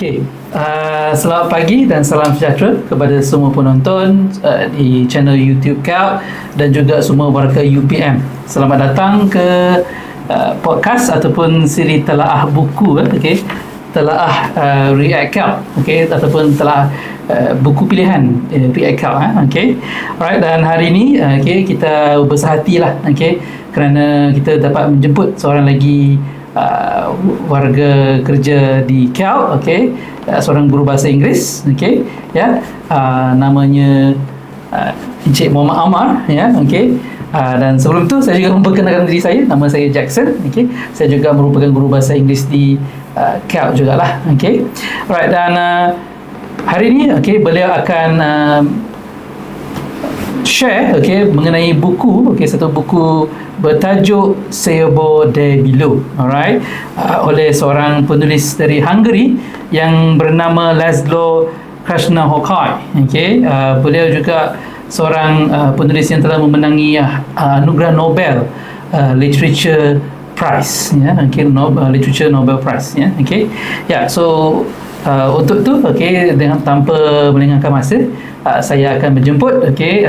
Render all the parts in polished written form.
Okey, selamat pagi dan salam sejahtera kepada semua penonton di channel YouTube Calc dan juga semua warga UPM. Selamat datang ke podcast ataupun Siri Telaah Buku, okey. Telaah React Calc, okey, ataupun Telaah Buku Pilihan React Calc, okey. Alright, dan hari ini okey, kita bersahatilah, okey, kerana kita dapat menjemput seorang lagi warga kerja di Calc, okey, seorang guru bahasa Inggeris, okey, ya, namanya Encik Muhammad Amar, ya, okey. Dan sebelum tu saya juga memperkenalkan diri saya, nama saya Jackson, okey. Saya juga merupakan guru bahasa Inggeris di Calc jugalah, okey. Alright, dan hari ini, okey, beliau akan share, okey, mengenai buku, okey, satu buku bertajuk Seiobo There Below, alright, oleh seorang penulis dari Hungary yang bernama László Krasznahorkai, okey. Beliau juga seorang penulis yang telah memenangi anugerah Nobel Literature Prize, ya, okey, Literature Nobel Prize, ya, okey. Ya, so untuk tu, okey, dengan tanpa melengahkan masa, saya akan menjemput, okey,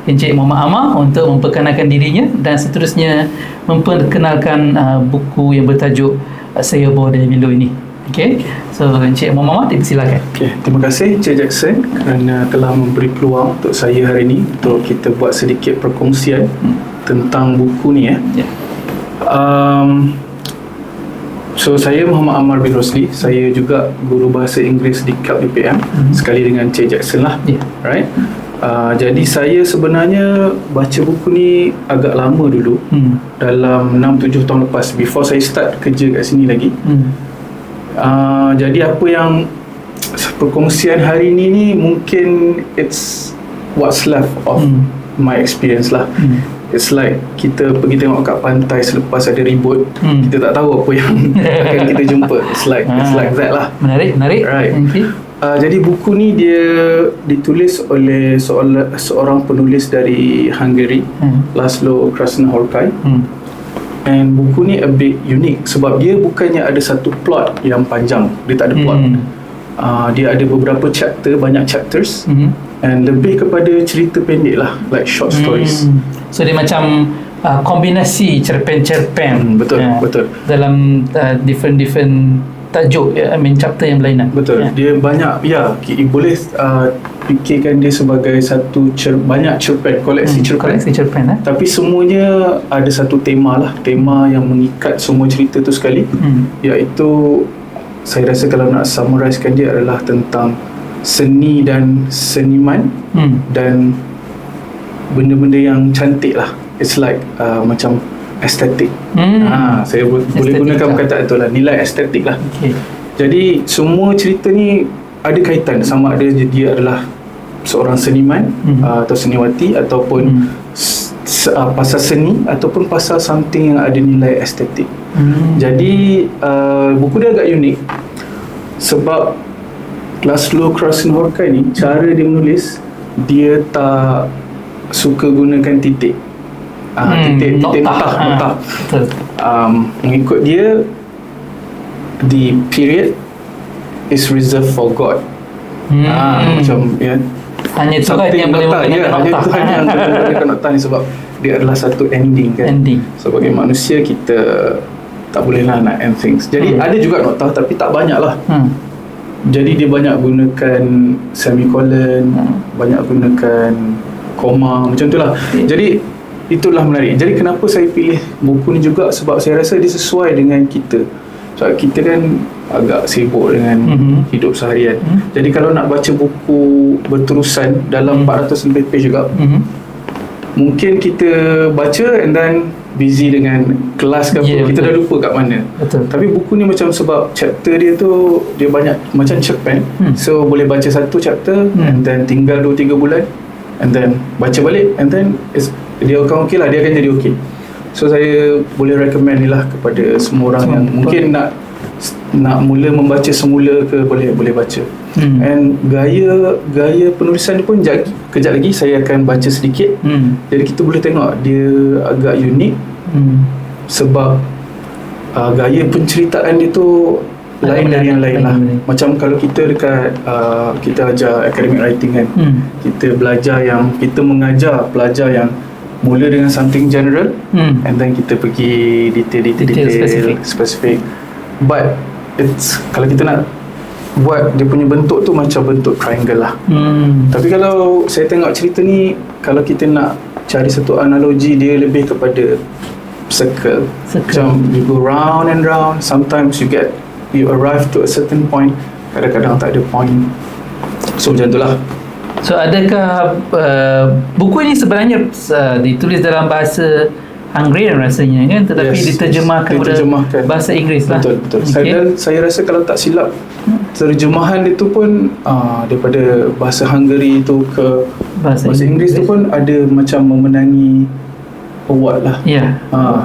Encik Muhammad Amar untuk memperkenalkan dirinya dan seterusnya memperkenalkan buku yang bertajuk Seiobo There Below ini. Okey, so Encik Muhammad Amar, dipersilakan. Okey, terima kasih Encik Jackson kerana telah memberi peluang untuk saya hari ini untuk kita buat sedikit perkongsian tentang buku ni, ya. Yeah. So saya Muhammad Amar bin Rosli, saya juga guru bahasa Inggeris di Calc UPM, sekali dengan Encik Jackson lah, Yeah. right? Jadi saya sebenarnya baca buku ni agak lama dulu, dalam 6-7 tahun lepas, before saya start kerja kat sini lagi. Jadi apa yang perkongsian hari ni mungkin it's what's left of my experience lah. It's like kita pergi tengok kat pantai selepas ada ribut, kita tak tahu apa yang akan kita jumpa. It's like that lah. Menarik. Right. Okay. Jadi buku ni dia ditulis oleh seorang penulis dari Hungary, László Krasznahorkai. And buku ni a bit unique sebab dia bukannya ada satu plot yang panjang, dia tak ada plot. Dia ada beberapa chapter, banyak chapters, and lebih kepada cerita pendek lah, like short stories. So dia macam kombinasi cerpen-cerpen, betul. dalam different tajuk, chapter yang berlainan. Betul. Dia banyak, boleh fikirkan dia sebagai satu banyak cerpen, koleksi cerpen. Tapi semuanya ada satu tema lah, tema yang mengikat semua cerita tu sekali, iaitu saya rasa kalau nak summarizekan dia adalah tentang seni dan seniman, dan benda-benda yang cantik lah. It's like macam estetik. Saya boleh gunakan perkataan tu lah, nilai estetik lah. Okay. Jadi semua cerita ni ada kaitan, sama ada dia adalah seorang seniman atau seniwati, ataupun pasal seni, ataupun pasal something yang ada nilai estetik. Jadi buku dia agak unik sebab László Krasznahorkai ni, cara dia menulis, dia tak suka gunakan titik. Titik notah. Mengikut dia, the period is reserved for God. Macam, ya, hanya Tuhan yang boleh menggunakan notah. Hanya Tuhan yang boleh menggunakan notah ni sebab dia adalah satu ending, kan. Sebagai manusia, kita tak bolehlah nak end things. Jadi ada juga notah, tapi tak banyak lah. Jadi dia banyak gunakan semicolon, banyak gunakan koma, macam tu lah. Jadi itulah menarik. Jadi kenapa saya pilih buku ni juga, sebab saya rasa dia sesuai dengan kita. Sebab kita kan agak sibuk dengan hidup seharian. Jadi kalau nak baca buku berterusan dalam 400 lebih page juga, mungkin kita baca and then busy dengan kelas ke apa, kita dah lupa kat mana. Tapi buku ni macam, sebab chapter dia tu dia banyak macam cerpen, so boleh baca satu chapter and then tinggal 2-3 bulan and then baca balik, and then dia akan okey lah, dia akan jadi okey. So saya boleh recommend ni lah kepada semua orang yang mungkin nak mula membaca semula ke, boleh baca. And gaya penulisan ni pun kejap lagi saya akan baca sedikit. Jadi kita boleh tengok dia agak unik, sebab gaya penceritaan dia tu lain dari yang lain lah. Macam kalau kita dekat kita ajar academic writing kan, kita belajar yang kita mengajar pelajar yang mula dengan something general, and then kita pergi detail specific. But it's, kalau kita nak buat dia punya bentuk tu macam bentuk triangle lah. Tapi kalau saya tengok cerita ni, kalau kita nak cari satu analogi, dia lebih kepada circle. Macam you go round and round, sometimes you arrive to a certain point, kadang-kadang tak ada point. So macam tu lah. So adakah buku ini sebenarnya ditulis dalam bahasa Hungarian rasanya kan, tetapi diterjemahkan kepada bahasa Inggeris lah. Betul. Dan saya rasa kalau tak silap, terjemahan itu pun daripada bahasa Hungary tu ke bahasa Inggeris tu pun ada macam memenangi award lah.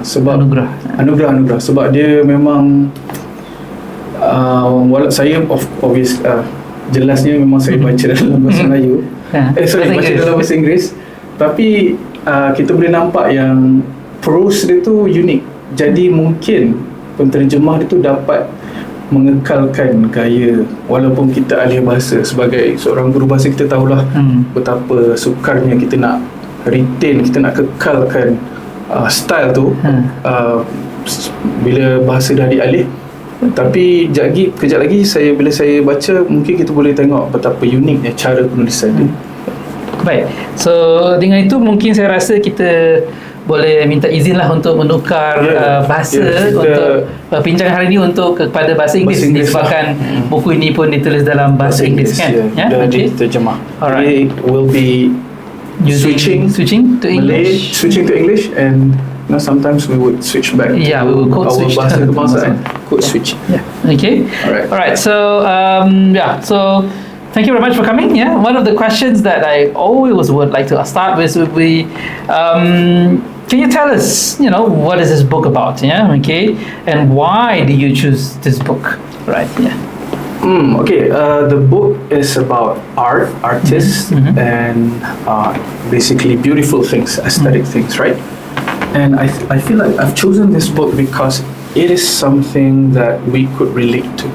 Sebab anugerah sebab dia memang saya obvious jelasnya memang saya baca dalam bahasa Melayu. Baca dalam bahasa Inggeris, tapi kita boleh nampak yang prose dia tu unik. Jadi mungkin penterjemah dia tu dapat mengekalkan gaya, walaupun kita ahli bahasa. Sebagai seorang guru bahasa, kita tahulah betapa sukarnya kita nak retain, kita nak kekalkan style tu bila bahasa dah dialih. Tapi kejap lagi bila saya baca, mungkin kita boleh tengok betapa uniknya cara penulisan dia. Baik, so dengan itu mungkin saya rasa kita boleh minta izin lah untuk menukar bahasa untuk perbincangan hari ini untuk kepada bahasa Inggeris disebabkan buku ini pun ditulis dalam bahasa Inggeris kan? Dan diterjemah. Alright. It will be switching to English. Switching to English, and sometimes we would switch back. We will code switch. Bahasa kebangsaan. Code switch. Okay. Alright. So so thank you very much for coming. One of the questions that I always would like to start with would be, can you tell us, what is this book about? Okay, and why do you choose this book? Right. Okay. The book is about artists, and basically beautiful things, aesthetic things, right? And I feel like I've chosen this book because it is something that we could relate to,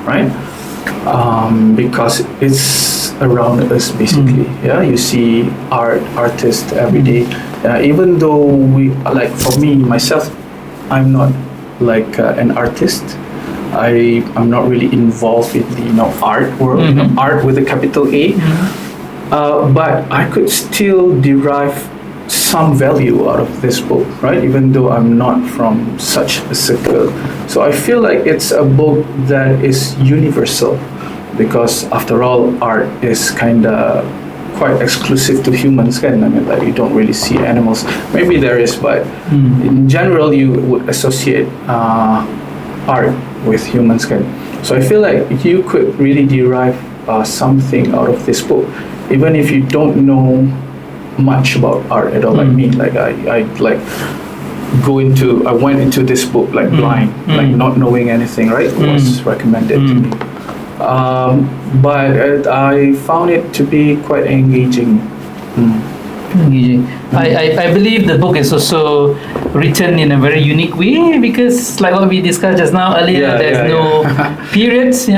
right? Because it's around us basically. You see artists every day. Even though for me myself, I'm not like an artist. I'm not really involved in the art world, art with a capital A. But I could still derive some value out of this book, right? Even though I'm not from such a circle. So I feel like it's a book that is universal, because after all, art is kinda quite exclusive to humans, kan? I mean, like, you don't really see animals. Maybe there is, but in general, you would associate art with humans, kan? So I feel like you could really derive something out of this book, even if you don't know much about art at all. Like me, like I went into this book like blind, like not knowing anything, right? It was recommended to me. But I found it to be quite engaging. Engaging. I believe the book is also written in a very unique way, because like what we discussed just now earlier, there's no periods, the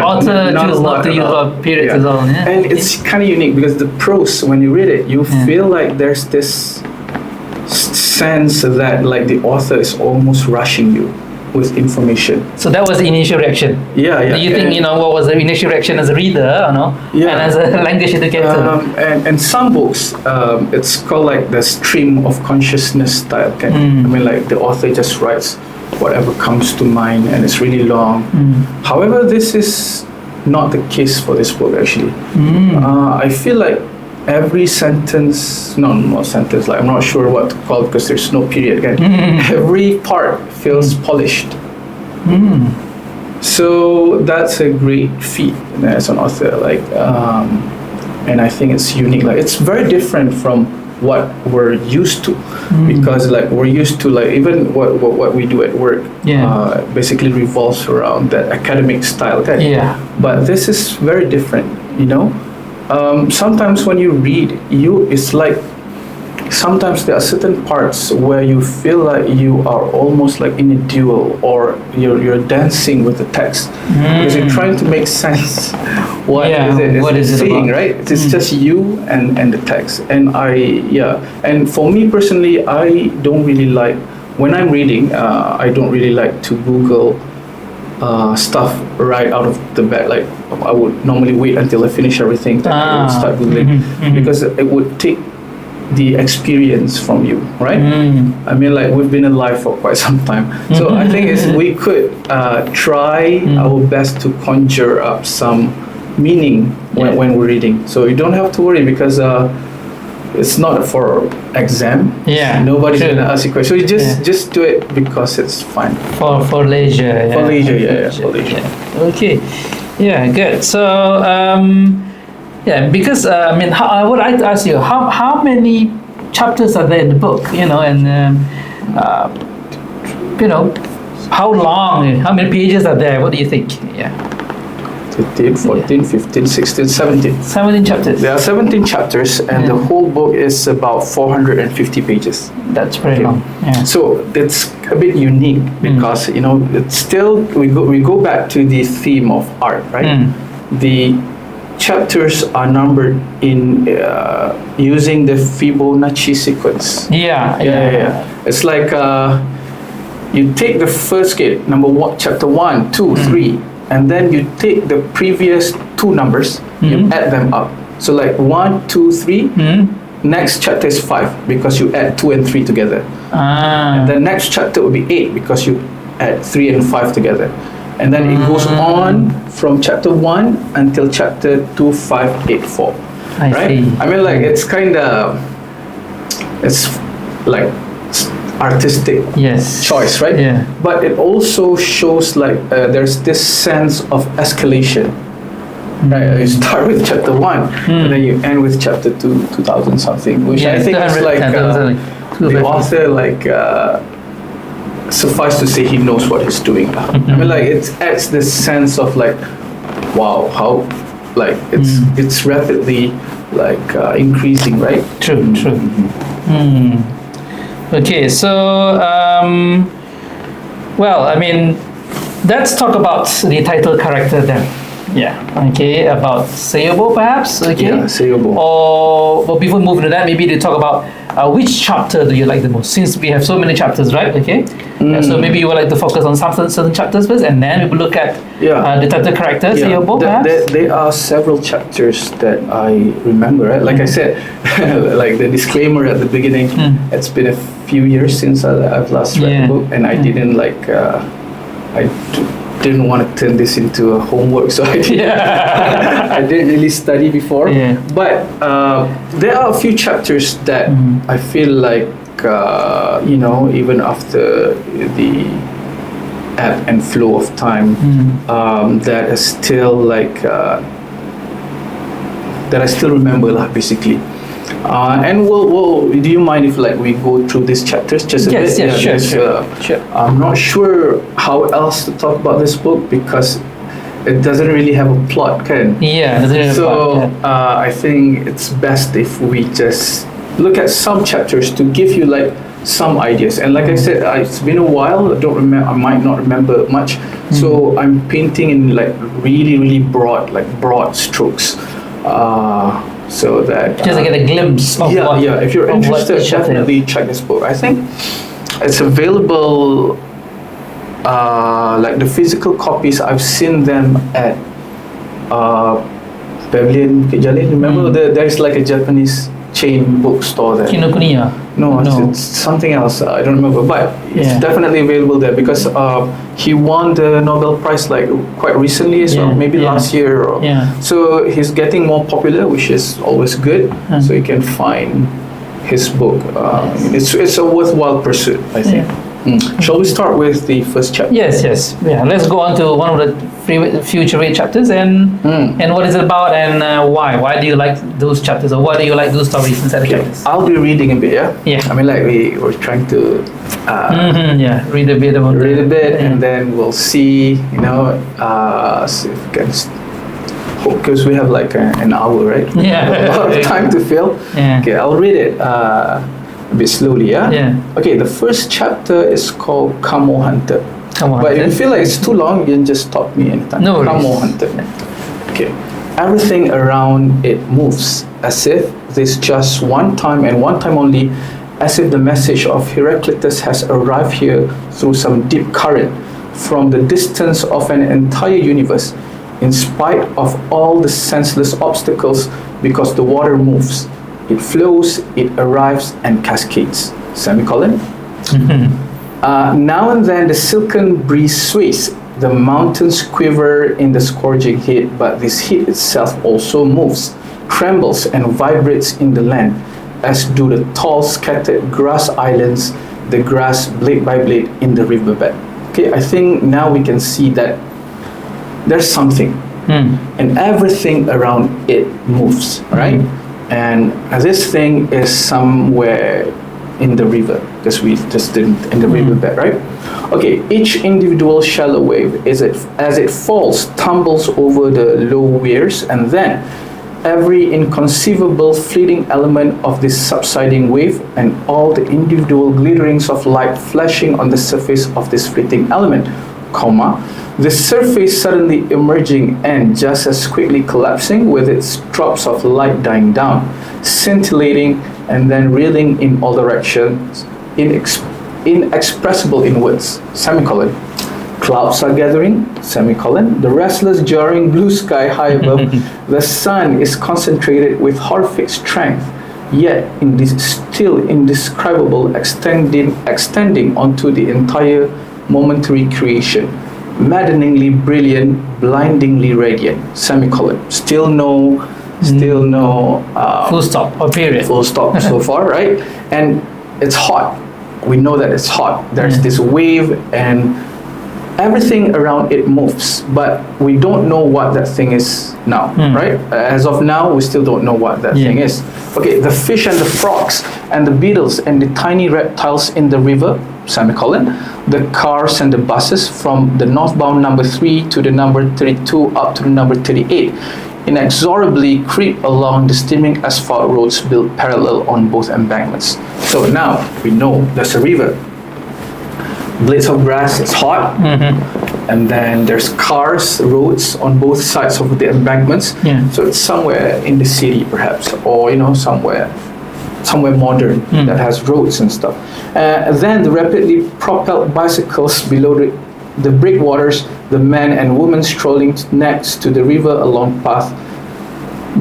author chooses not to use periods at all. And it's kind of unique because the prose, when you read it, you feel like there's this sense that like the author is almost rushing you with information. So that was the initial reaction. Do you think, what was the initial reaction as a reader, and as a language educator? And some books, it's called like the stream of consciousness style. I mean, like the author just writes whatever comes to mind, and it's really long. However, this is not the case for this book actually. I feel like every sentence, not sentence, like I'm not sure what to call it because there's no period again. Every part feels polished. So that's a great feat as an author, like, and I think it's unique. Like, it's very different from what we're used to, because like we're used to like even what we do at work basically revolves around that academic style, okay? But this is very different, Sometimes when you read, it's like sometimes there are certain parts where you feel like you are almost like in a duel, or you're dancing with the text because you're trying to make sense. What is it saying, about? Right? It's just you and the text. And and for me personally, I don't really like, when I'm reading, I don't really like to Google stuff right out of the bat. Like, I would normally wait until I finish everything, then I would start Googling, because it would take the experience from you, right? I mean, like, we've been alive for quite some time, so I think we could try our best to conjure up some meaning when we're reading. So you don't have to worry, because it's not for exam. Nobody's gonna ask you questions. So you just do it because it's fun. For leisure. For leisure. Okay. Yeah. Good. So because I mean, I would like to ask you, how many chapters are there in the book? You know, and how long? How many pages are there? What do you think? 15, 14, 15, 16, 17. 17 chapters. There are 17 chapters, and the whole book is about 450 pages. That's very long. So it's a bit unique because it's still, we go back to the theme of art, right? The chapters are numbered in using the Fibonacci sequence. It's like you take the first scale, number one, chapter 1, 2, 3. And then you take the previous two numbers, you add them up. So like 1, 2, 3. Next chapter is 5 because you add 2 and 3 together. And the next chapter will be 8 because you add 3 and 5 together. And then it goes on from chapter 1 until chapter 2, 5, 8, 4. I see. I mean, like, it's kind of, it's like artistic choice, right? But it also shows like there's this sense of escalation, right? You start with chapter 1 and then you end with chapter 2, 2000 something, which I think is like the author, like, suffice to say, he knows what he's doing. I mean, like, it adds this sense of like, wow, how like it's rapidly like increasing, right? True. Okay, so well, I mean, let's talk about the title character then. Okay, about Seiobo perhaps. Okay, Seiobo. But before moving to that, maybe to talk about which chapter do you like the most, since we have so many chapters, right? Okay, so maybe you would like to focus on some certain chapters first, and then we will look at the title character Seiobo perhaps. There are several chapters that I remember, right? Like I said, like the disclaimer at the beginning, it's been a few years since I've last read the book, and I didn't like didn't want to turn this into a homework, so I didn't really study before. But there are a few chapters that I feel like even after the ebb and flow of time, that is still like that I still remember, basically. And we'll do you mind if like we go through these chapters just a bit? Sure. I'm not sure how else to talk about this book because it doesn't really have a plot, can? I think it's best if we just look at some chapters to give you like some ideas. And like I said, it's been a while. I might not remember much. So I'm painting in like really broad strokes. So that just to get a glimpse of if you're interested, definitely check this book. I think it's available, like the physical copies, I've seen them at Pavilion Bukit Jalil. Remember there's like a Japanese chain bookstore there. Kinokuniya? No, it's something else. I don't remember, but it's definitely available there because he won the Nobel Prize like quite recently as well, maybe last year. So he's getting more popular, which is always good. So you can find his book. It's a worthwhile pursuit, I think. Shall we start with the first chapter? Yes. Let's go on to one of the future read chapters and what is it about and why? Why do you like those chapters, or why do you like those stories inside the chapters? I'll be reading a bit, I mean, like we were trying to read a bit and then we'll see, see if we can because we have like an hour, right? Yeah. A lot of time to fill. Yeah. Okay, I'll read it a bit slowly, yeah? Yeah. Okay, the first chapter is called Kamo-Hunter. Kamo-Hunter. But if you feel like it's too long, you can just stop me anytime. No worries. Kamo-Hunter. Okay. Everything around it moves as if there's just one time and one time only, as if the message of Heraclitus has arrived here through some deep current from the distance of an entire universe, in spite of all the senseless obstacles, because the water moves. It flows, it arrives and cascades. Semicolon. Now and then the silken breeze sways. The mountains quiver in the scourging heat, but this heat itself also moves, trembles and vibrates in the land, as do the tall scattered grass islands, the grass blade by blade in the riverbed. Okay, I think now we can see that there's something, and everything around it moves, right? And this thing is somewhere in the river, because we just didn't in the riverbed, right? Okay, each individual shallow wave, as it falls, tumbles over the low weirs, and then every inconceivable fleeting element of this subsiding wave and all the individual glitterings of light flashing on the surface of this fleeting element, comma, the surface suddenly emerging and just as quickly collapsing with its drops of light dying down, scintillating and then reeling in all directions, inexpressible in words, semicolon. Clouds are gathering, semicolon. The restless, jarring blue sky high above, the sun is concentrated with horrific strength, yet in this still indescribable extending onto the entire momentary creation, maddeningly brilliant, blindingly radiant, semicolon. Still no full stop or period. Full stop so far, right? And it's hot. We know that it's hot. There's this wave and everything around it moves, but we don't know what that thing is now, right? As of now, we still don't know what that thing is. Okay, the fish and the frogs and the beetles and the tiny reptiles in the river, semicolon, the cars and the buses from the northbound number 3 to the number 32 up to the number 38 inexorably creep along the steaming asphalt roads built parallel on both embankments. So now we know there's a river. Blades of grass, it's hot, and then there's cars, roads on both sides of the embankments. So it's somewhere in the city, perhaps, or somewhere modern that has roads and stuff. Then the rapidly propelled bicycles below the breakwaters, the men and women strolling next to the river along paths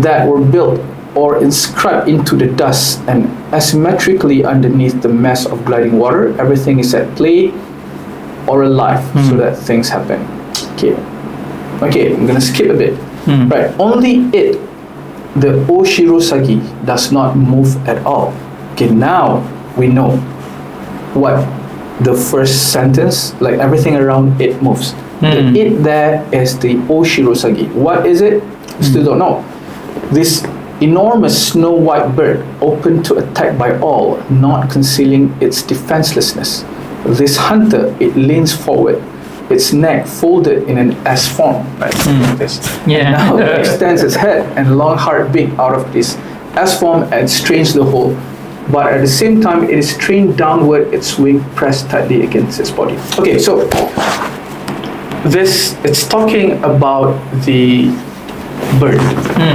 that were built or inscribed into the dust, and asymmetrically underneath the mass of gliding water, everything is at play or alive, so that things happen. Okay, I'm gonna skip a bit. Right, only it, the Oshirosagi, does not move at all. Okay, now we know what the first sentence, like everything around it moves. The it there is the Oshirosagi. What is it? Still don't know. This enormous snow white bird, open to attack by all, not concealing its defenselessness. This hunter, it leans forward, its neck folded in an S form, right? Like this. Now it extends its head and long hard beak out of this S form and strains the whole. But at the same time, it is strained downward, its wing pressed tightly against its body. Okay, so it's talking about the bird,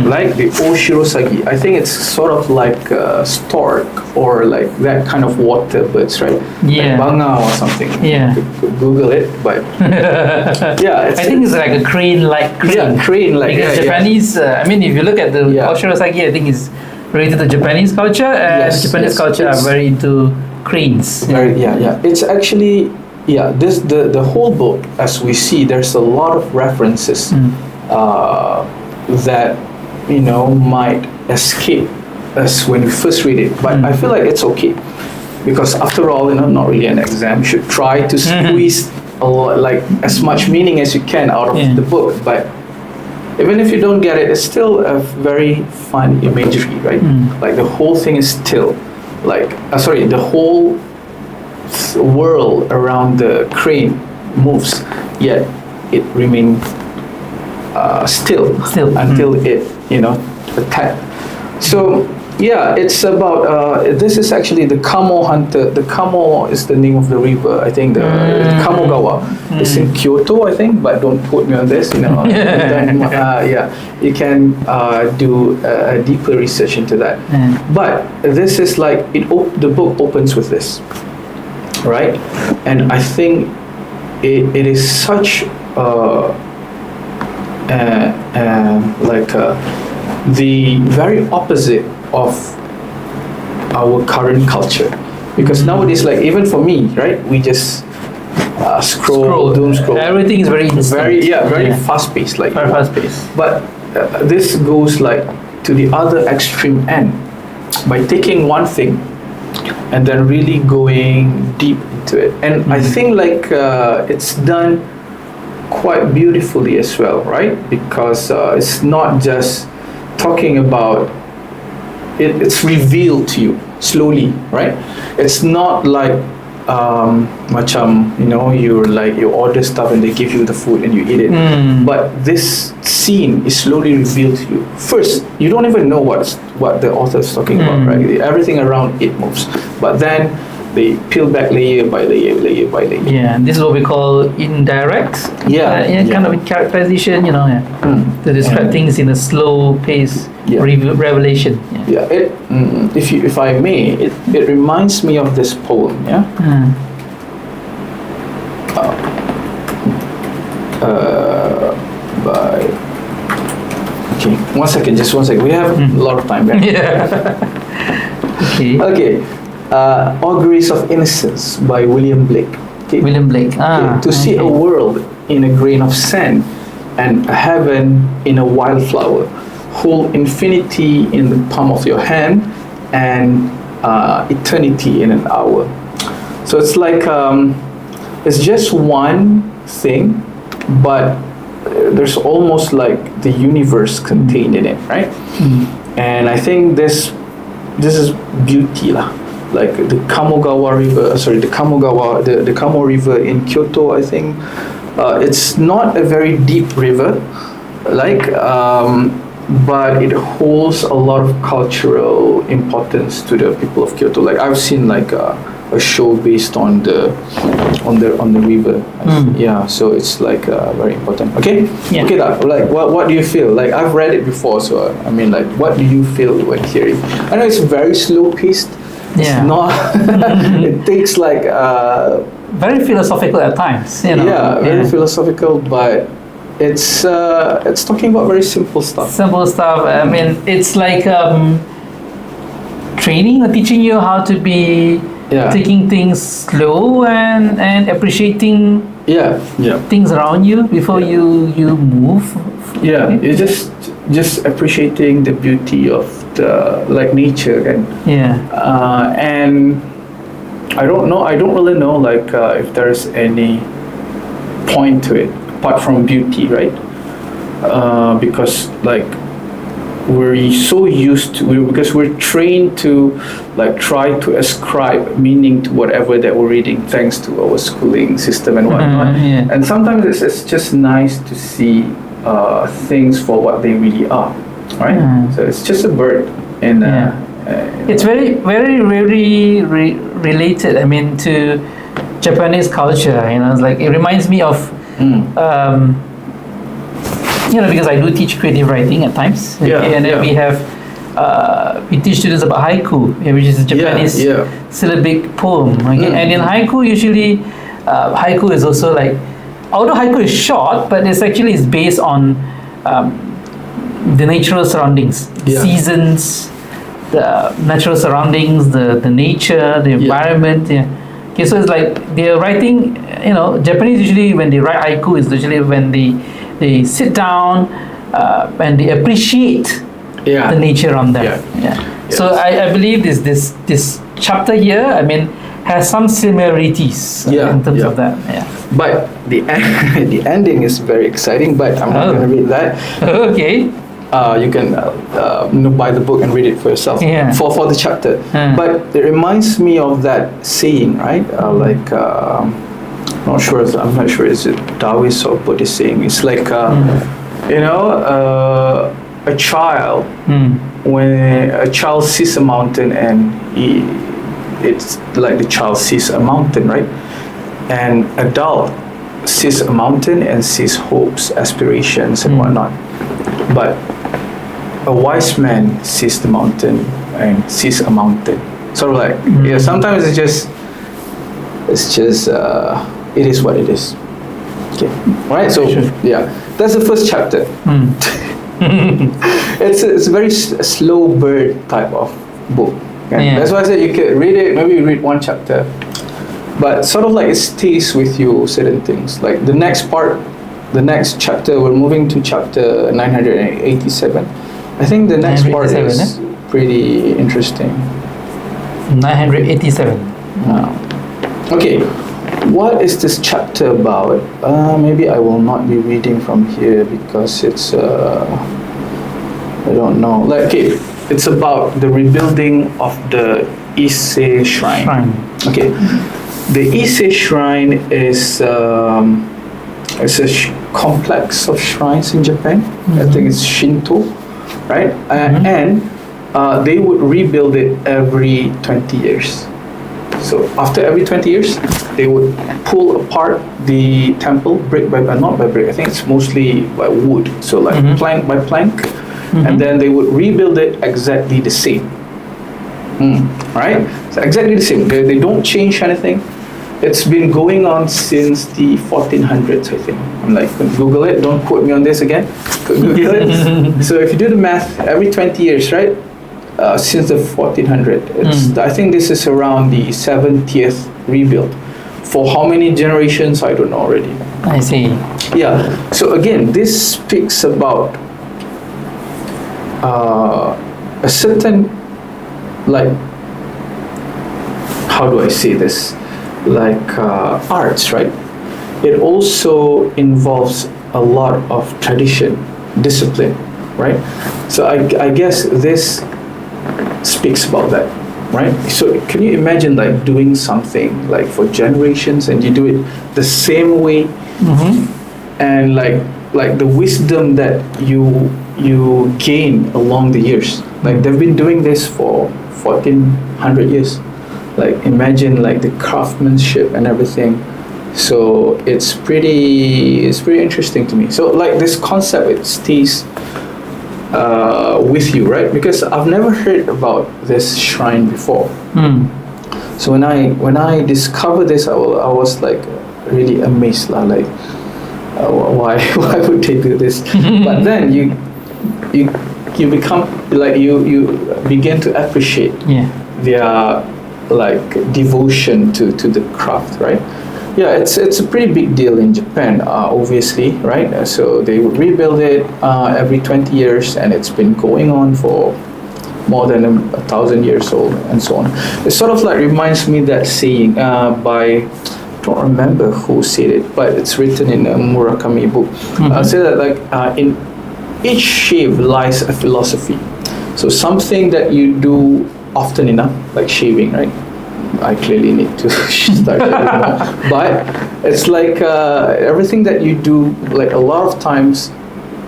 like the Oshirosagi. I think it's sort of like a stork or like that kind of water birds, right? Like banga or something. You could Google it, but I think it's like a crane-like crane. Yeah, crane-like. Because Japanese, I mean, if you look at the Oshirosagi, I think it's related to Japanese culture, and Japanese culture are very into cranes. It's actually this the whole book, as we see, there's a lot of references that might escape us when we first read it, but I feel like it's okay, because after all, not really an exam. You should try to squeeze like as much meaning as you can out of the book, but even if you don't get it, it's still a very fun imagery, right? Like the whole thing is still like the whole world around the crane moves, yet it remains still until it attack. So yeah, it's about this is actually the Kamo-Hunter. The Kamo is the name of the river. I think the Kamogawa. It's in Kyoto, I think, but don't quote me on this. Then, you can do a deeper research into that. But this is like the book opens with this, right? And I think it is such the very opposite of our current culture, because nowadays, like even for me, right, we just doom scroll. Everything is very instant. Very fast paced, very fast paced. But this goes like to the other extreme end by taking one thing and then really going deep into it. And I think like it's done quite beautifully as well, right? Because it's not just talking about it, it's revealed to you slowly, right? It's not like you order stuff and they give you the food and you eat it. But this scene is slowly revealed to you. First, you don't even know what the author is talking about, right? Everything around it moves. But then they peel back layer by layer by layer. Yeah, this is what we call indirect. Kind of characterization, to describe things in a slow pace revelation. If I may, it reminds me of this poem. One second. We have a lot of time. Okay. Auguries of Innocence by William Blake. William Blake. To see a world in a grain of sand and a heaven in a wildflower, hold infinity in the palm of your hand and eternity in an hour. So it's like it's just one thing, but there's almost like the universe contained in it, right? And I think this is beauty lah. Like the Kamo River in Kyoto, I think it's not a very deep river, but it holds a lot of cultural importance to the people of Kyoto. Like I've seen like a show based on the river. So it's like very important. Okay, like what do you feel? Like I've read it before, so I mean, like what do you feel when hearing? I know it's very slow paced. It's not. It takes like very philosophical at times. Very philosophical, but it's talking about very simple stuff. I mean, it's like training or teaching you how to be taking things slow and appreciating things around you before you move. You're just appreciating the beauty of the nature and I don't really know like if there's any point to it apart from beauty, right? Because like we're so used to because we're trained to like try to ascribe meaning to whatever that we're reading thanks to our schooling system and whatnot. And sometimes it's just nice to see things for what they really are, right? So it's just a bird and it's very related, I mean, to Japanese culture. It's like it reminds me of because I do teach creative writing at times, and then we teach students about haiku, which is a Japanese syllabic poem. And in haiku, usually haiku is also like, although haiku is short, but it's based on the natural surroundings, seasons, the natural surroundings, the nature, the environment. Okay, so it's like they're writing. Japanese usually when they write haiku is usually when they sit down and they appreciate the nature around them. So I believe this chapter here, I mean, has some similarities in terms of that. But the ending is very exciting. But I'm not going to read that. Okay. You can buy the book and read it for yourself for the chapter. But it reminds me of that saying, right? I'm not sure is it Taoist or Buddhist saying. It's like a child, when a child sees a mountain and it's like the child sees a mountain, right? And adult sees a mountain and sees hopes, aspirations, and whatnot. But a wise man sees the mountain and sees a mountain. Sort of like, sometimes it is what it is. Okay, all right. So that's the first chapter. It's a very slow burn type of book. Okay? That's why I said you could read it. Maybe you read one chapter, but sort of like it stays with you certain things. Like the next chapter, we're moving to chapter 987. I think the next part is pretty interesting. 987. Okay, what is this chapter about? Maybe I will not be reading from here because it's I don't know. Like, okay, it's about the rebuilding of the Ise Shrine. Okay, the Ise Shrine is it's a complex of shrines in Japan. I think it's Shinto, right? And they would rebuild it every 20 years. So after every 20 years, they would pull apart the temple brick by not by brick. I think it's mostly by wood. So like plank by plank, and then they would rebuild it exactly the same. Right? So exactly the same. They don't change anything. It's been going on since the 1400s, I think. I'm like, Google it. Don't quote me on this again. Google it. So if you do the math, every 20 years, right? Since the 1400s. I think this is around the 70th rebuild. For how many generations, I don't know already. I see. Yeah. So again, this speaks about a certain, like, how do I say this? Like arts, right? It also involves a lot of tradition, discipline, right? So I guess this speaks about that, right? So can you imagine like doing something like for generations and you do it the same way, and like the wisdom that you gain along the years. Like they've been doing this for 1400 years. Like imagine like the craftsmanship and everything. So it's pretty interesting to me. So like this concept, it stays with you, right? Because I've never heard about this shrine before. So when I discovered this, I was like really amazed, like why would they do this? But then you become like you begin to appreciate their like devotion to the craft, right? Yeah, it's a pretty big deal in Japan, obviously, right? So they would rebuild it every 20 years, and it's been going on for more than 1,000 years old, and so on. It sort of like reminds me that saying by, I don't remember who said it, but it's written in a Murakami book. Say that like in each shave lies a philosophy. So something that you do often enough, like shaving, right? I clearly need to start shaving more. But it's like everything that you do, like a lot of times,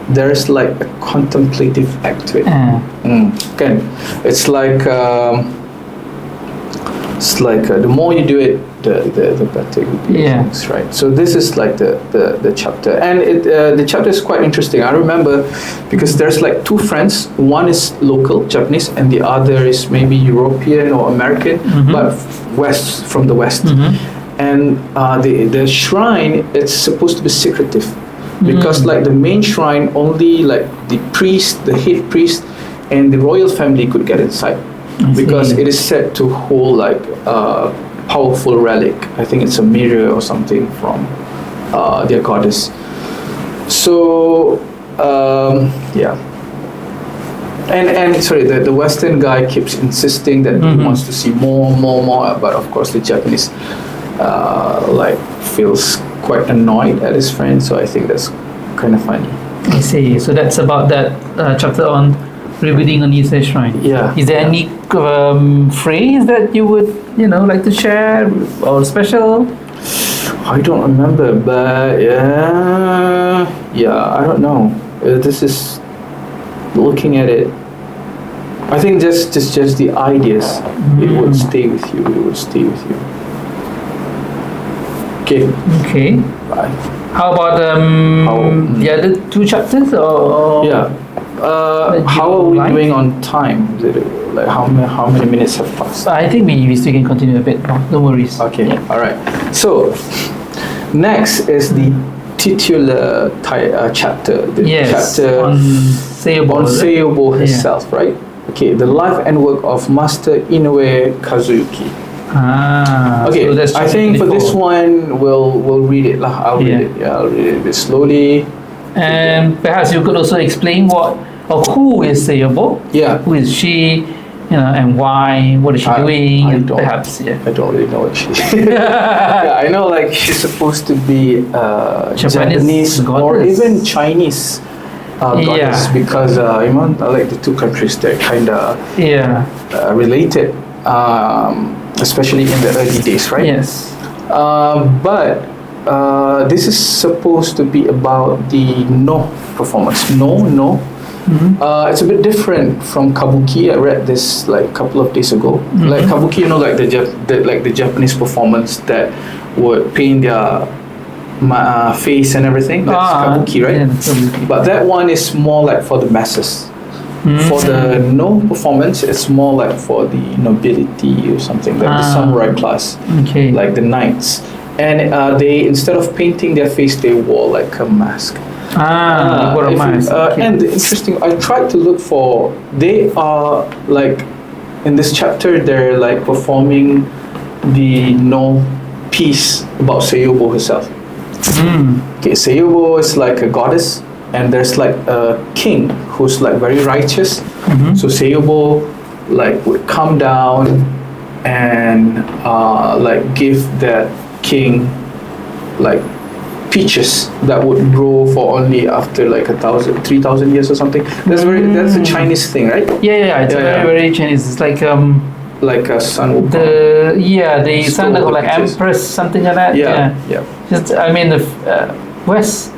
there's like a contemplative act to it. Okay, it's like the more you do it, the better it will be. Things, right? So this is like the chapter, and the chapter is quite interesting. I remember because there's like two friends. One is local Japanese, and the other is maybe European or American, but from the West. And the shrine, it's supposed to be secretive. Because like the main shrine, only like the priest, the head priest, and the royal family could get inside, because it is said to hold like a powerful relic. I think it's a mirror or something from their goddess. So and sorry, the Western guy keeps insisting that he wants to see more, but of course the Japanese like feels quite annoyed at his friend, so I think that's kind of funny. I see. So that's about that chapter on rebuilding an Ise shrine. Yeah. Is there any phrase that you would like to share or special? I don't remember, but yeah, I don't know. This is looking at it. I think just the ideas. It would stay with you. It would stay with you. Okay. Right. How about the other two chapters? Or yeah. How are we doing on time? Is it like how many minutes have passed? I think we still can continue a bit more. No worries. Okay. Yeah. All right. So next is the titular chapter. The chapter on Seiobo herself, right? Okay. The life and work of Master Inoue Kazuyuki. Okay, so I think for this one we'll read it lah. I'll read it. Yeah, I'll read it a bit slowly. And perhaps you could also explain what or who is Seiobo? Yeah. Who is she? And why? What is she doing? I don't, perhaps, I don't really know what she. Yeah, I know like she's supposed to be Japanese or even Chinese goddess because like the two countries they're kind of related. Especially in the early days, right? Yes. But this is supposed to be about the no performance. No. It's a bit different from kabuki. I read this like a couple of days ago. Like kabuki, like the Japanese performance that would paint their face and everything. That's kabuki, right? Yeah, kabuki. But that one is more like for the masses. For the no performance, it's more like for the nobility or something, like the samurai class, like the knights. And they, instead of painting their face, they wore like a mask. What a mask. And the interesting, I tried to look for, they are like, in this chapter, they're like performing the no piece about Seiobo herself. Okay, Seiobo is like a goddess. And there's like a king who's like very righteous. So Seiobo like would come down and like give that king like peaches that would grow for only after like 3,000 years or something. That's a Chinese thing, right? Yeah. It's very Chinese. It's like a sun. The sun of like empress, something like that. Yeah. Just I mean the West.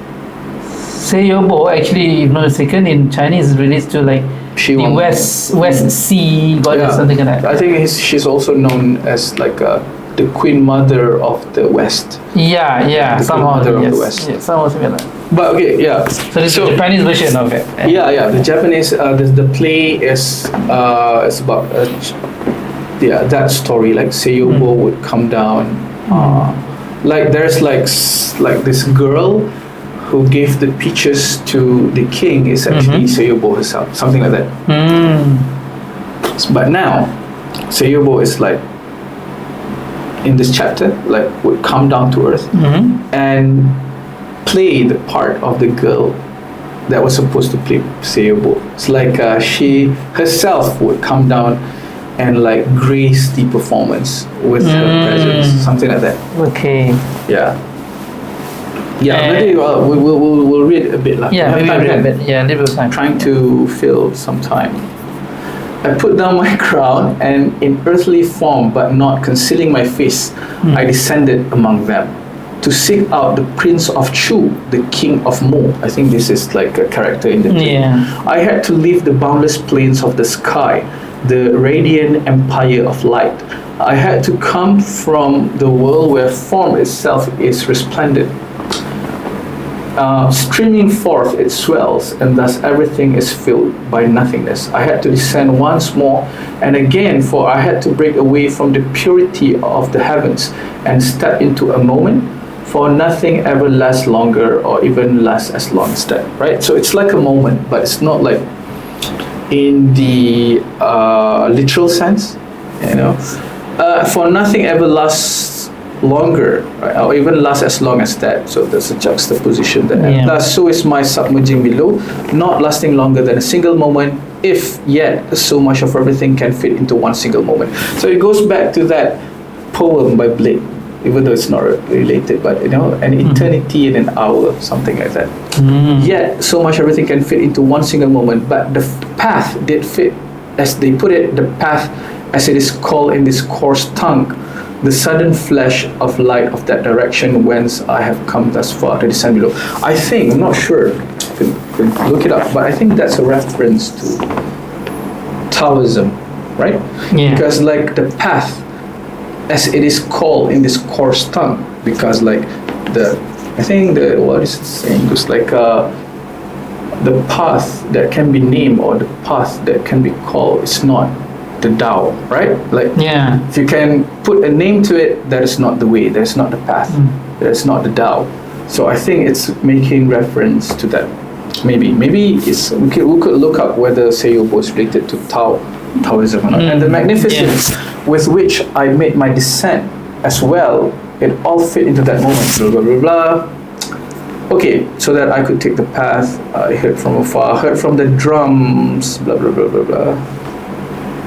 Seiobo, actually, if not mistaken, in Chinese relates to like the West Sea goddess, something like that. I think she's also known as like the Queen Mother of the West. Yeah, the somehow. Queen Mother of the West. Yeah, somehow similar. But okay, yeah. So this is the Japanese version of it. Yeah. The Japanese, the play is it's about that story. Like Seiobo would come down. Like there's like this girl who gave the peaches to the king is actually Seiobo herself, something like that. But now, Seiobo is like, in this chapter, like would come down to earth and play the part of the girl that was supposed to play Seiobo. It's like she herself would come down and like grace the performance with her presence, something like that. Okay. Yeah, maybe we'll read a bit. Maybe read a bit. Yeah, a little bit of time. Trying to fill some time. I put down my crown and in earthly form, but not concealing my face, I descended among them to seek out the Prince of Chu, the King of Mo. I think this is like a character in the play. I had to leave the boundless plains of the sky, the radiant empire of light. I had to come from the world where form itself is resplendent. Streaming forth it swells, and thus everything is filled by nothingness. I had to descend once more and again, for I had to break away from the purity of the heavens and step into a moment, for nothing ever lasts longer or even lasts as long as that, right? So it's like a moment, but it's not like in the literal sense, for nothing ever lasts longer, right? Or even lasts as long as that. So there's a juxtaposition there. And thus, so is my submerging below, not lasting longer than a single moment, if yet so much of everything can fit into one single moment. So it goes back to that poem by Blake, even though it's not related, but an eternity in an hour, something like that. Yet so much everything can fit into one single moment, but the path did fit, as they put it, the path as it is called in this coarse tongue, the sudden flash of light of that direction whence I have come thus far to descend below. I think, I'm not sure, can look it up. But I think that's a reference to Taoism, right? Yeah. Because like the path, as it is called in this coarse tongue, because like I think what is it saying? It's like the path that can be named or the path that can be called is not the Tao, right? Like, if you can put a name to it, that is not the way, that is not the path, that is not the Tao. So I think it's making reference to that. Maybe it's we could look up whether Seiobo is related to Taoism or not. And the magnificence with which I made my descent as well, it all fit into that moment. Blah blah blah blah. Okay, so that I could take the path. I heard from afar, heard from the drums. Blah blah blah blah blah.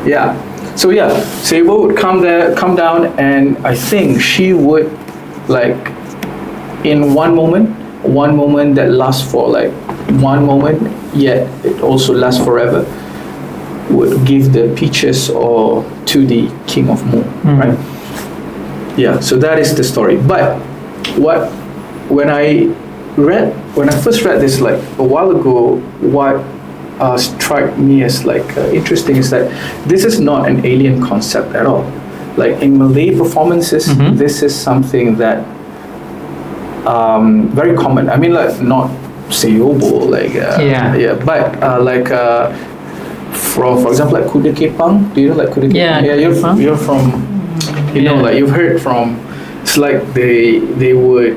Yeah. So Seiobo would come down, and I think she would, like, in one moment that lasts for like 1 moment, yet it also lasts forever, would give the peaches or to the king of Mu, right? Yeah. So that is the story. But when I first read this like a while ago, what struck me as like interesting is that this is not an alien concept at all. Like in Malay performances, this is something that very common. I mean, like not Seiobo, like but like for example, like Kuda Kepang. Do you know like Kuda Kepang? Yeah, you're from you know, like you've heard from. It's like they would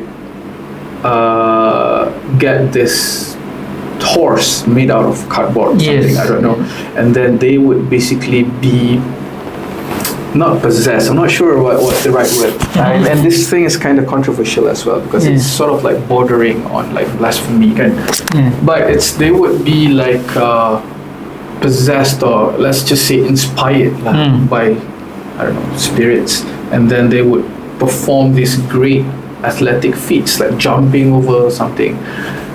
get this horse made out of cardboard or something, I don't know, and then they would basically be not possessed, I'm not sure what's the right word, and this thing is kind of controversial as well, because it's sort of like bordering on like blasphemy kind, but they would be like possessed, or let's just say inspired by, I don't know, spirits, and then they would perform these great athletic feats like jumping over something,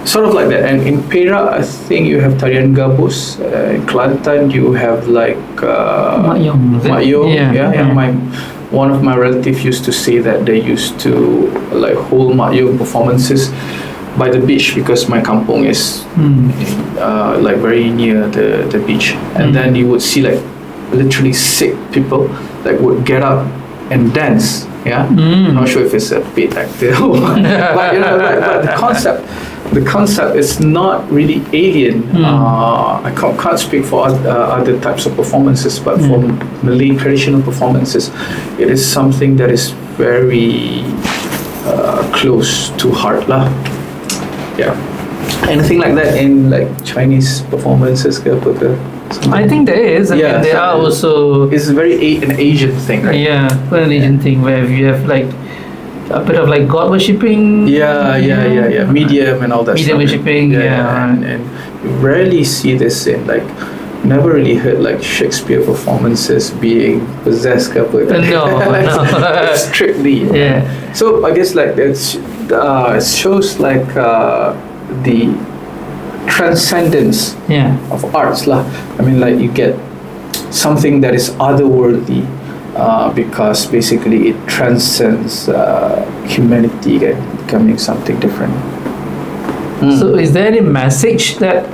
sort of like that. And in Perak, I think you have tarian gabus. In Kelantan, you have like Makyong. One of my relatives used to say that they used to like hold Makyong performances by the beach, because my kampung is like very near the beach, and then you would see like literally sick people like would get up and dance. I'm not sure if it's a bit active, but you know, but the concept is not really alien. I can't speak for other types of performances, but for Malay traditional performances, it is something that is very close to heart lah. Anything like that in like Chinese performances ke apa ke? I think there is. I mean, there are also. It's very an Asian thing, right? Yeah, an Asian thing where you have like a bit of like God worshipping. Medium and all that. Medium worshipping. And you rarely see this in like. Never really heard like Shakespeare performances being possessed. No. Strictly. So I guess like it shows like the transcendence of arts lah. I mean, like you get something that is otherworldly because basically it transcends humanity and becoming something different. So is there any message that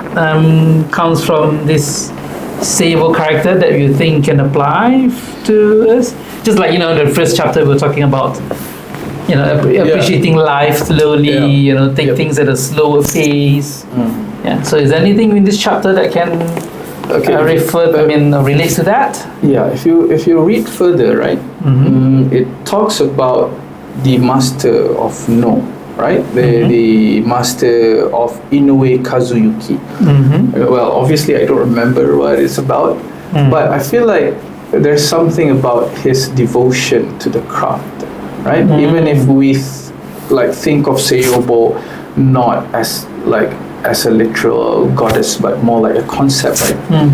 comes from this Seiobo character that you think can apply to us? Just like, you know, the first chapter we're talking about, you know, appreciating life slowly, you know, take things at a slower pace. So is there anything in this chapter that can relates to that? If you read further, right, it talks about the master of No, right? The master of Inoue Kazuyuki. Well, obviously I don't remember what it's about, but I feel like there's something about his devotion to the craft, right? Even if we think of Seiobo not as a literal goddess, but more like a concept, right?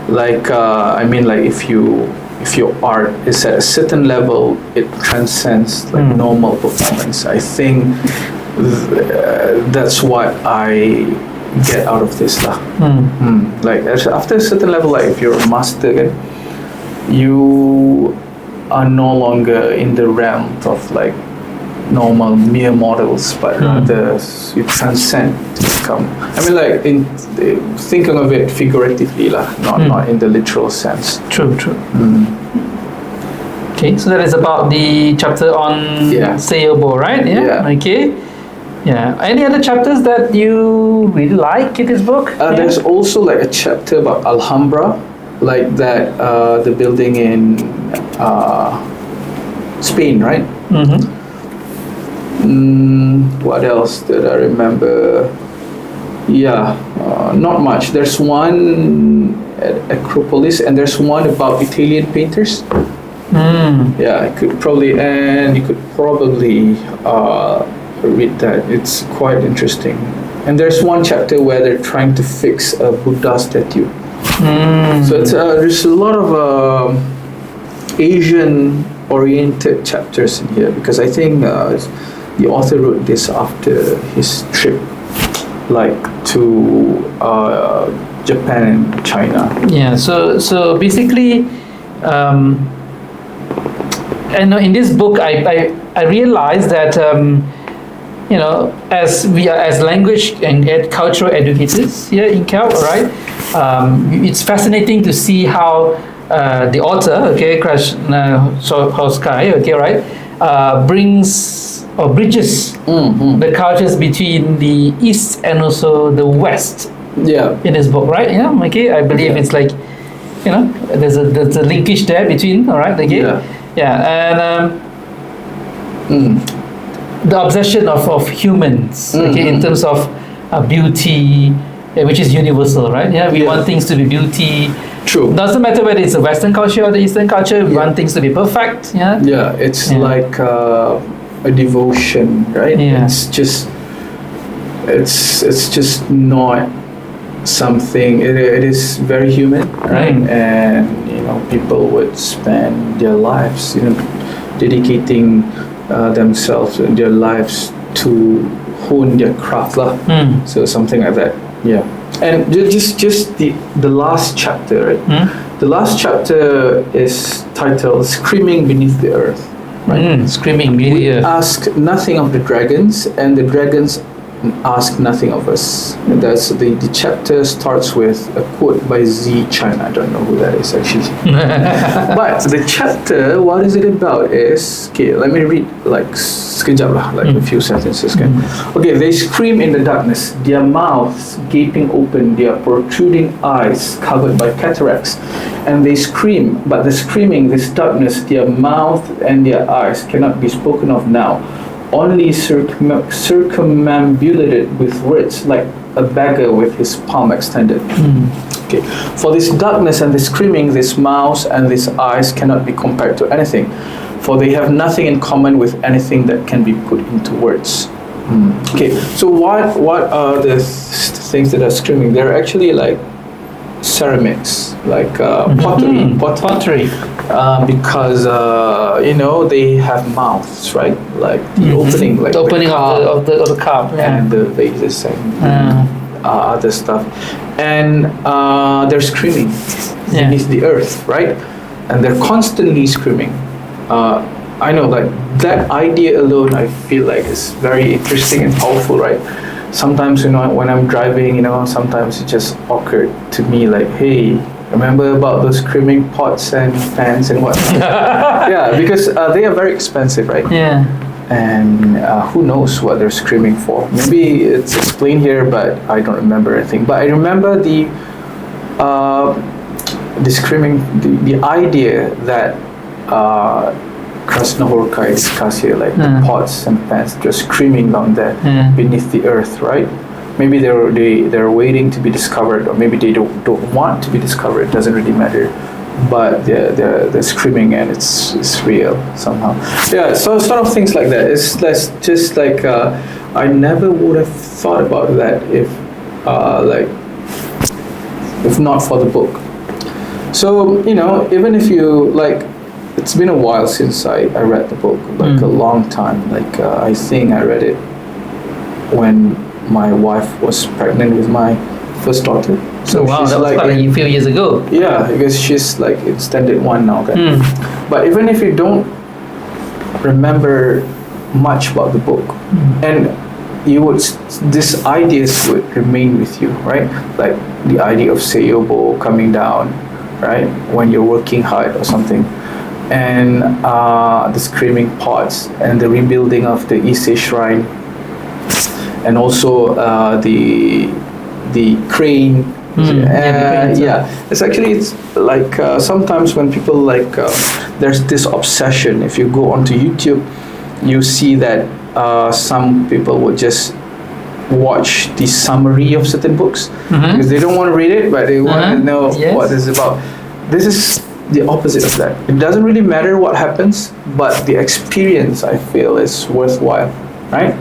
Like I mean, like if your art is at a certain level, it transcends like normal performance. I think that's what I get out of this lah. Like after a certain level, like if you're a master, then you are no longer in the realm of like normal mere models, but rather you transcend to become. I mean, like thinking of it figuratively, not in the literal sense. True. Okay, so that is about the chapter on Seiobo, right? Yeah. Okay. Yeah. Any other chapters that you really like in this book? There's also like a chapter about Alhambra, like that the building in Spain, right? What else did I remember? Not much. There's one at Acropolis, and there's one about Italian painters. You could probably read that. It's quite interesting. And there's one chapter where they're trying to fix a Buddha statue. So it's there's a lot of Asian-oriented chapters in here, because I think the author wrote this after his trip, like to Japan and China. Yeah. So basically, and in this book, I realized that as we are as language and cultural educators here in Calc, right? It's fascinating to see how the author, Krasznahorkai, right, brings or bridges the cultures between the East and also the West. In this book, right? I believe it's like, there's a linkage there between, all right? And the obsession of humans, in terms of beauty, which is universal, right? We want things to be beauty. True. Doesn't matter whether it's a Western culture or the Eastern culture. We want things to be perfect. It's like a devotion, right? It's just not something. It is very human, right? And people would spend their lives, dedicating themselves and their lives to hone their craft, So something like that. And just the last chapter, right? The last chapter is titled "Screaming Beneath the Earth." Right? Screaming beneath the earth. Ask nothing of the dragons, and the dragons ask nothing of us. And that's the chapter starts with a quote by Z China. I don't know who that is actually. But the chapter, what is it about is, let me read sekejap lah, a few sentences. Okay, they scream in the darkness, their mouths gaping open, their protruding eyes covered by cataracts. And they scream, but the screaming, this darkness, their mouth and their eyes cannot be spoken of now. Only circumambulated with words, like a beggar with his palm extended. Okay. For this darkness and this screaming, this mouth and these eyes cannot be compared to anything, for they have nothing in common with anything that can be put into words. Okay. So what are the things that are screaming? They're actually like ceramics, like pottery, because they have mouths, right? Like the opening, like the opening of the cup, and the vases and other stuff, and they're screaming beneath the earth, right? And they're constantly screaming. I know, like that idea alone, I feel like is very interesting and powerful, right? Sometimes, when I'm driving, sometimes it just occurred to me like, hey, remember about those screaming pots and pans and whatnot? Because they are very expensive, right? And who knows what they're screaming for? Maybe it's explained here, but I don't remember anything. But I remember the screaming, the idea that Krasznahorkai discuss here, like the pots and pans just screaming down there beneath the earth, right? Maybe they're waiting to be discovered, or maybe they don't want to be discovered. It doesn't really matter, but they're screaming, and it's real somehow. So sort of things like that. It's just like I never would have thought about that if not for the book. So even if you like. It's been a while since I read the book, like a long time. Like I think I read it when my wife was pregnant with my first daughter. So wow, that was like a few years ago. Yeah, because she's like extended one now. Okay? But even if you don't remember much about the book, and these ideas would remain with you, right? Like the idea of Seiobo coming down, right, when you're working hard or something, and the screaming pots and the rebuilding of the Ise shrine, and also the crane. It's like sometimes when people like there's this obsession. If you go onto YouTube, you see that some people would just watch the summary of certain books because they don't want to read it, but they want to know what it's about. This is the opposite of that. It doesn't really matter what happens, but the experience, I feel, is worthwhile, right?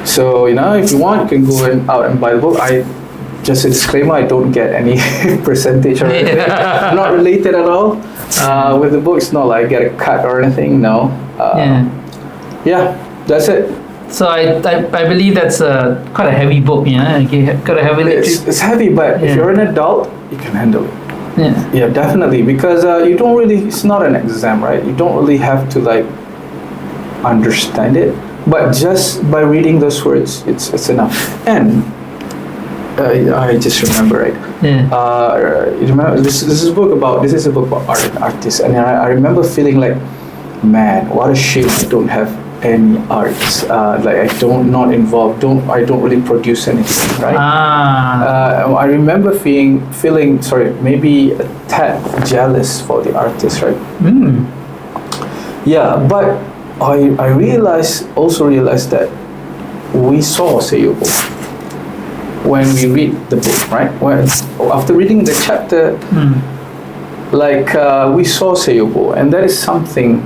So, if you want, you can go out and buy the book. Just a disclaimer, I don't get any percentage or anything. I'm not related at all with the book. It's not like I get a cut or anything, no. That's it. So I believe that's quite a heavy book, quite a heavy literature. It's heavy, but if you're an adult, you can handle it. Yeah, definitely, because you don't really, it's not an exam, right? You don't really have to like understand it, but just by reading those words, it's enough. And I just remember, right? You remember this is a book about art and artists, and I remember feeling like, man, what a shame I don't have any arts. Like I don't really produce anything, right? I remember feeling maybe a tad jealous for the artists, right? Yeah, but I also realized that we saw Seiobo when we read the book, right? After reading the chapter, we saw Seiobo, and that is something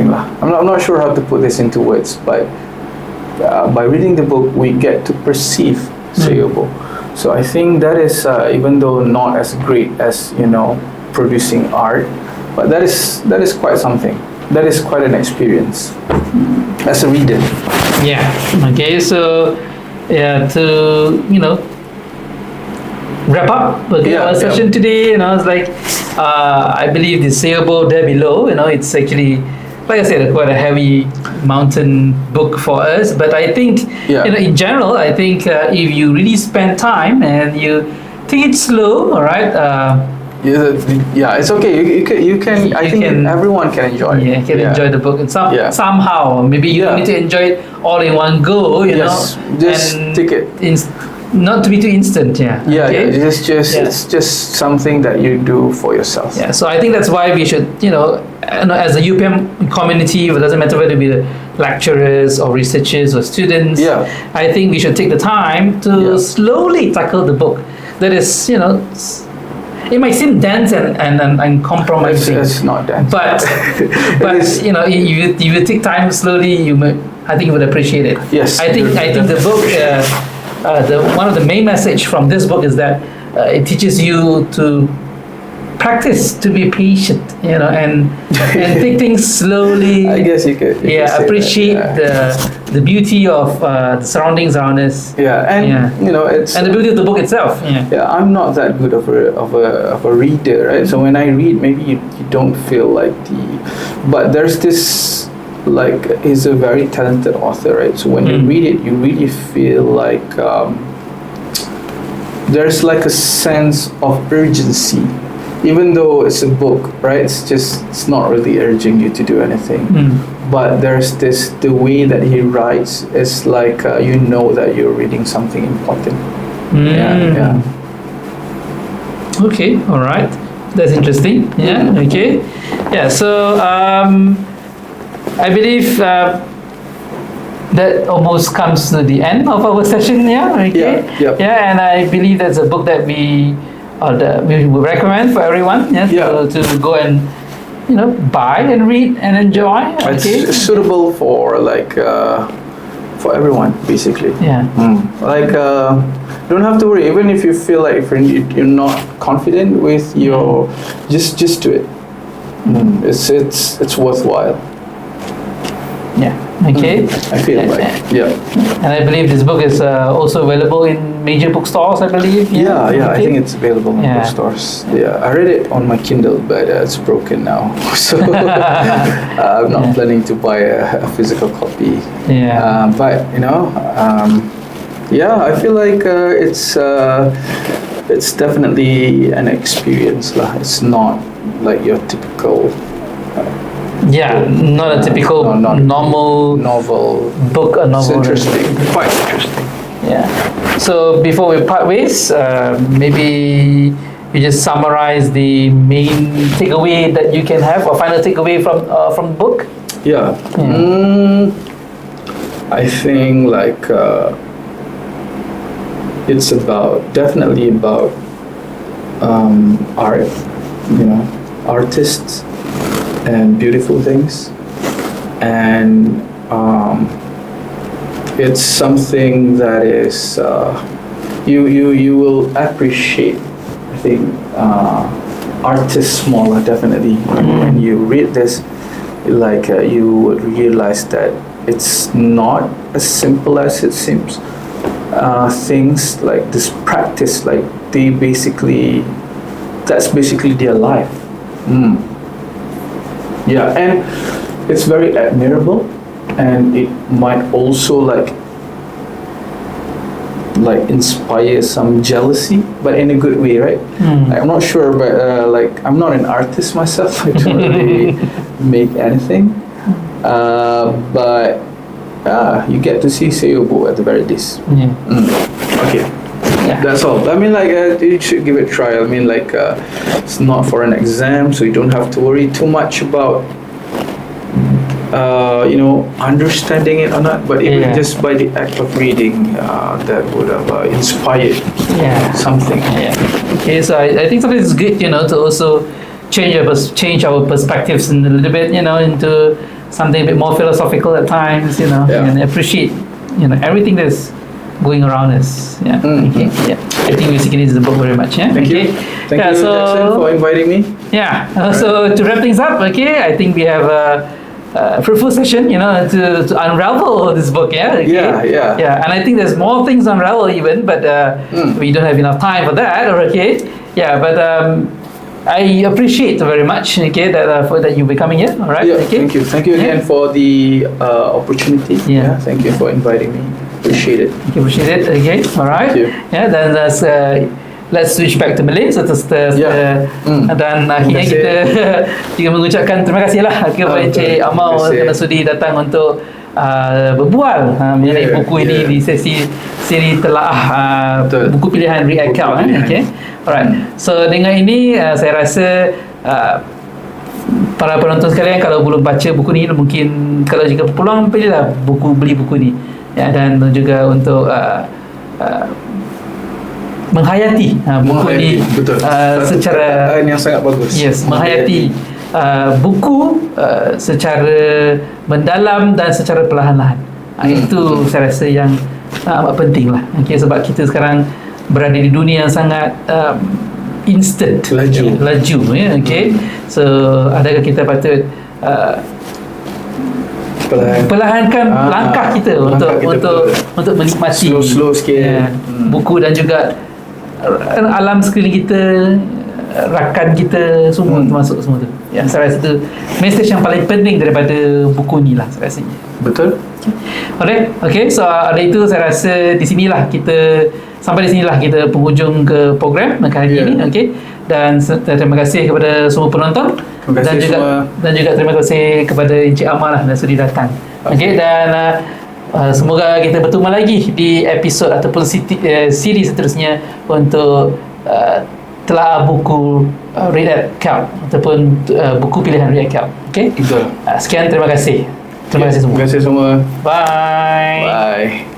lah. I'm not sure how to put this into words, but by reading the book, we get to perceive Seiobo. So I think that is, even though not as great as producing art, but that is quite something. That is quite an experience as a reader. Yeah. Okay. So to wrap up our session today, it's like I believe the Seiobo There Below, it's actually, like I said, quite a heavy mountain book for us, but I think in general, I think if you really spend time and you take it slow, all right, it's okay. You can. I think everyone can enjoy it. Enjoy the book, and somehow maybe you don't need to enjoy it all in one go. Just take it. Not to be too instant. It's just something that you do for yourself. So I think that's why we should, as a UPM community, it doesn't matter whether it be the lecturers or researchers or students. I think we should take the time to slowly tackle the book. That is, it might seem dense and compromising. It's not dense. But if you take time slowly, I think you would appreciate it. Yes. I think the book, one of the main message from this book is that it teaches you to practice to be patient, and take things slowly. I guess you could. Appreciate the beauty of the surroundings around us. It's and the beauty of the book itself. I'm not that good of a reader, right? So when I read, maybe you don't feel like but there's this, like, he's a very talented author, right? So when you read it, you really feel like there's like a sense of urgency. Even though it's a book, right? It's not really urging you to do anything. But there's the way that he writes is like that you're reading something important. Okay, all right. That's interesting. Okay. So I believe that almost comes to the end of our session. And I believe that's a book that we would recommend for everyone to go and buy and read and enjoy. It's suitable for for everyone, basically. Don't have to worry, even if you feel like you're not confident with your just do it. It's worthwhile. Okay. I feel like, yeah. And I believe this book is also available in major bookstores, I believe. Yeah, Okay. I think it's available in bookstores. Yeah, I read it on my Kindle, but it's broken now. So I'm not planning to buy a physical copy. Yeah. But, I feel like it's definitely an experience lah. It's not like your typical not a typical normal novel book. A novel. It's interesting, quite interesting. Yeah. So before we part ways, maybe you just summarize the main takeaway that you can have, or final takeaway from the book. Yeah. I think like it's definitely about art, artists and beautiful things, and it's something that is you will appreciate. I think artists more definitely when you read this, like you would realize that it's not as simple as it seems. Things like this practice, like that's basically their life. Yeah, and it's very admirable, and it might also like inspire some jealousy, but in a good way, right? I'm not sure, but I'm not an artist myself. I don't really make anything, but you get to see Seiobo at the very least. Okay. Yeah. That's all. I mean, you should give it a try. I mean, it's not for an exam, so you don't have to worry too much about, understanding it or not. But even just by the act of reading, that would have inspired something. Yeah. Okay, so I think sometimes it's good, to also change our perspectives a little bit, into something a bit more philosophical at times, and appreciate, everything that's going around us. Yeah. Okay. Yeah. I think basically this is the book very much. Yeah. Thank you. Thank you, Jackson, for inviting me. Yeah. So to wrap things up, I think we have a fruitful session, to unravel this book. Yeah. Okay? Yeah. And I think there's more things to unravel even, but we don't have enough time for that. Okay. Yeah. But I appreciate very much. Okay. That you be coming here. All right. Yeah. Okay. Thank you again for the opportunity. Yeah. Thank you for inviting me. Appreciate it. Appreciate it. Okay. All right. Thank you. Yeah. Then let's switch back to Malay. So dan akhirnya kita mengucapkan terima kasih lah kepada Encik Amal kerana sudi datang untuk berbual mengenai buku ini di sesi Siri Telaah Buku Pilihan Calc. Okay. Alright. So dengan ini saya rasa para penonton sekalian, kalau belum baca buku ni, mungkin kalau jika peluang, beli buku ni. Ya, dan juga untuk menghayati buku ni secara yang sangat bagus. Yes, menghayati buku secara mendalam dan secara perlahan-lahan. Itu saya rasa yang amat penting lah. Okay, sebab kita sekarang berada di dunia yang sangat instant, laju ya. Okay. So adakah kita patut perlahankan langkah kita untuk menikmati slow sikit buku, dan juga alam sekeliling kita, rakan kita semua termasuk semua tu. Ya, saya rasa tu message yang paling penting daripada buku ni lah saya rasanya. Betul. Alright. Okay, so ada itu saya rasa sampai di sinilah kita penghujung ke program kali ini. Okay. Dan terima kasih kepada semua penonton, dan juga terima kasih kepada Encik Amal dan sudi datang. Okay, dan semoga kita bertemu lagi di episod ataupun siri seterusnya untuk Telaah Buku Calc ataupun Buku Pilihan Calc. Okay. Betul. Sekian, terima kasih. Terima kasih semua. Terima kasih semua. Bye. Bye.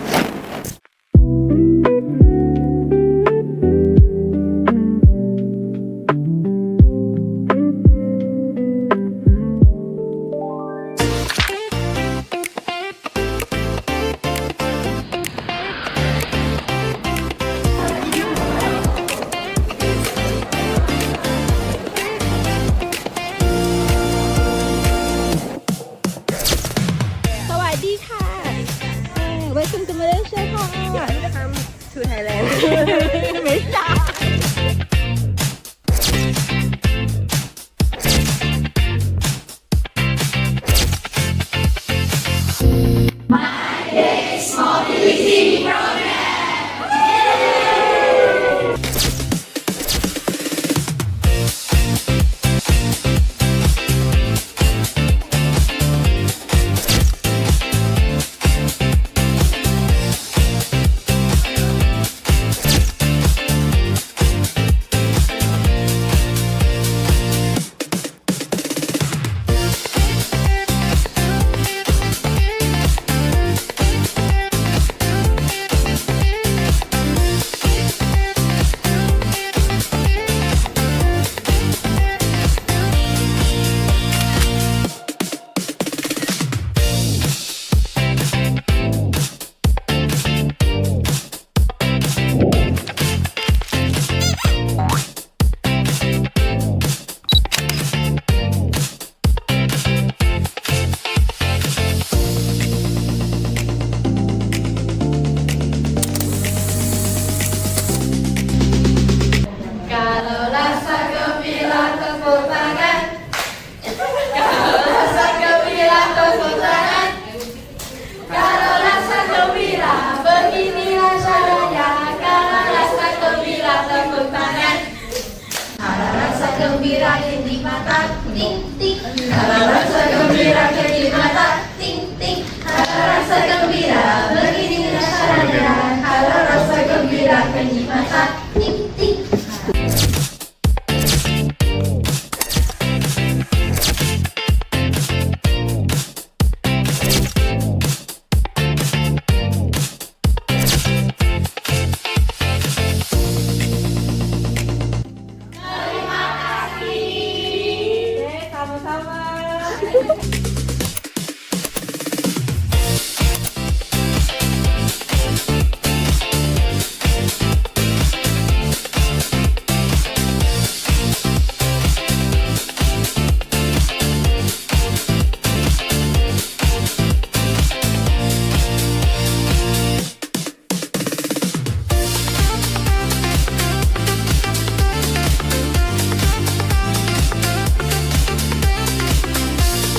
ting. Kalau rasa gembira kedip mata, ting ting. Kalau rasa gembira begini rasanya. Kalau rasa gembira kedip mata, ting ting.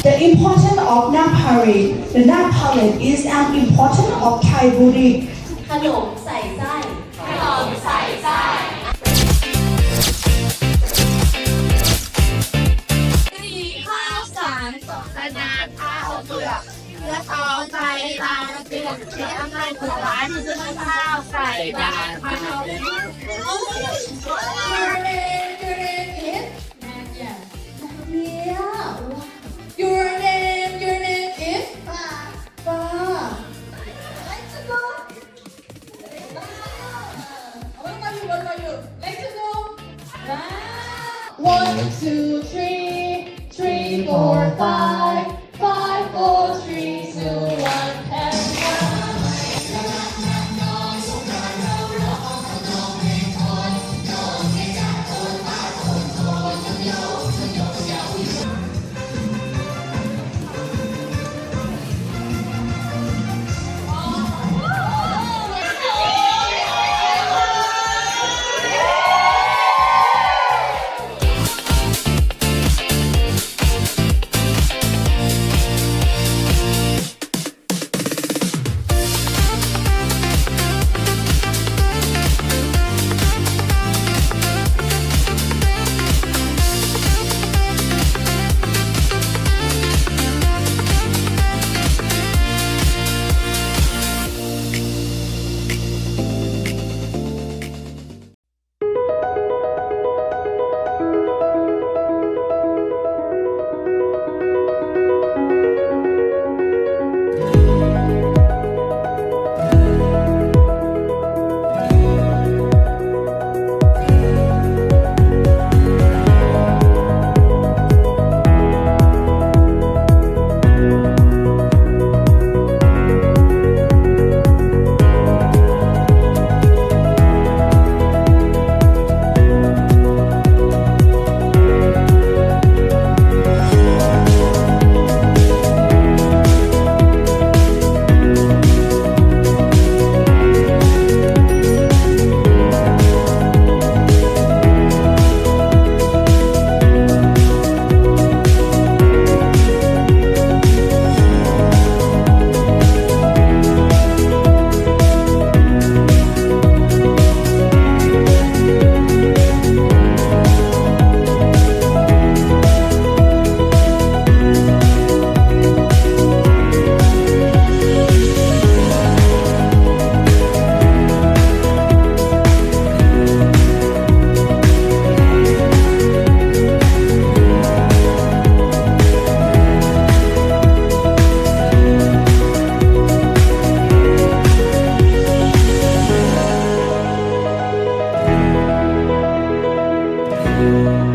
The importance of Nag Parade. The Nag Parade is an important of Thai Buddhist. ขนมใส่ไส้ขนมใส่ไส้ตีข้าวสารกระดาษข้าวเปลือกเนื้อทองไทยตาเปลือกเชื่อมันหวานซื้อข้าวใส่บาตรข้าวYour name is Pa. Let's go. One, two, three, 4, 5, 5, 4, 3, 2, 1, and 嗯。